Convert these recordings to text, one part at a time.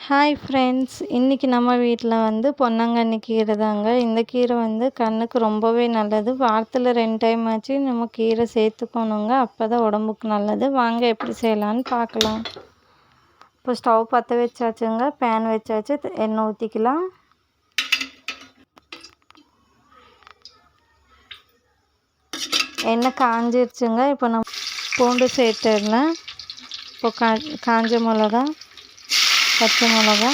Hi friends, இன்றைக்கி நம்ம வீட்டில் பொன்னாங்கண்ணி கீரை தாங்க. இந்த கீரை கண்ணுக்கு ரொம்பவே நல்லது. வாரத்தில் 2 டைம் ஆச்சு நம்ம கீரை சேர்த்துக்கணுங்க. அப்போ தான் உடம்புக்கு நல்லது. வாங்க எப்படி செய்யலான்னு பார்க்கலாம். இப்போ ஸ்டவ் பற்ற வச்சாச்சுங்க. பேன் வச்சாச்சு. எண்ணெய் ஊற்றிக்கலாம். எண்ணெய் காஞ்சிருச்சுங்க. இப்போ நம்ம பூண்டு சேர்த்துடலாம். இப்போ காஞ்ச மிளகா, பச்சை மிளகா,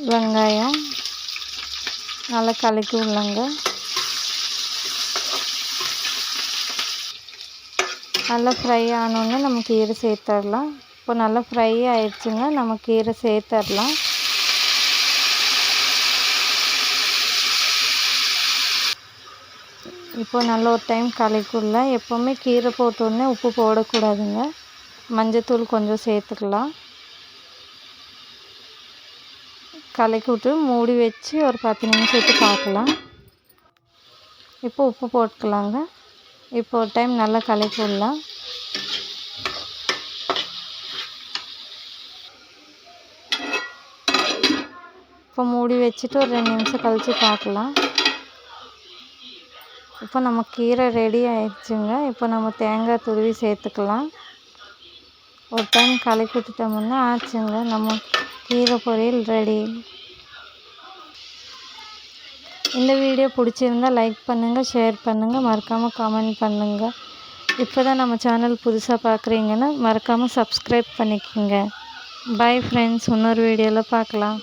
வெங்காயம் நல்லா கலக்கி விடலாங்க. நல்லா ஃப்ரை ஆனோடனே நம்ம கீரை சேர்த்துடலாம். இப்போ நல்லா ஃப்ரை ஆயிடுச்சுங்க. நம்ம கீரை சேர்த்துடலாம். இப்போ நல்ல ஒரு டைம் கலக்கி விடலாம். எப்போவுமே கீரை போட்டோடனே உப்பு போடக்கூடாதுங்க. மஞ்சத்தூள் கொஞ்சம் சேர்த்துக்கலாம். கலக்கி விட்டு மூடி வச்சு ஒரு 10 நிமிஷத்துக்கு பார்க்கலாம். இப்போ உப்பு போட்டுக்கலாங்க. இப்போ ஒரு டைம் நல்லா கலக்கி விடலாம். இப்போ மூடி வச்சுட்டு ஒரு 2 நிமிஷம் கழித்து பார்க்கலாம். இப்போ நம்ம கீரை ரெடி ஆயிடுச்சுங்க. இப்போ நம்ம தேங்காய் துருவி சேர்த்துக்கலாம். ஒரு டைம் கலக்கி விட்டுட்டோம்னா ஆச்சுங்க, நம்ம கீரை பொரியல் ரெடி. இந்த வீடியோ பிடிச்சிருந்தால் லைக் பண்ணுங்கள், ஷேர் பண்ணுங்கள், மறக்காமல் கமெண்ட் பண்ணுங்கள். இப்போ தான் நம்ம சேனல் புதுசாக பார்க்குறீங்கன்னா மறக்காமல் சப்ஸ்கிரைப் பண்ணிக்கோங்க. பை ஃப்ரெண்ட்ஸ், இன்னொரு வீடியோவில் பார்க்கலாம்.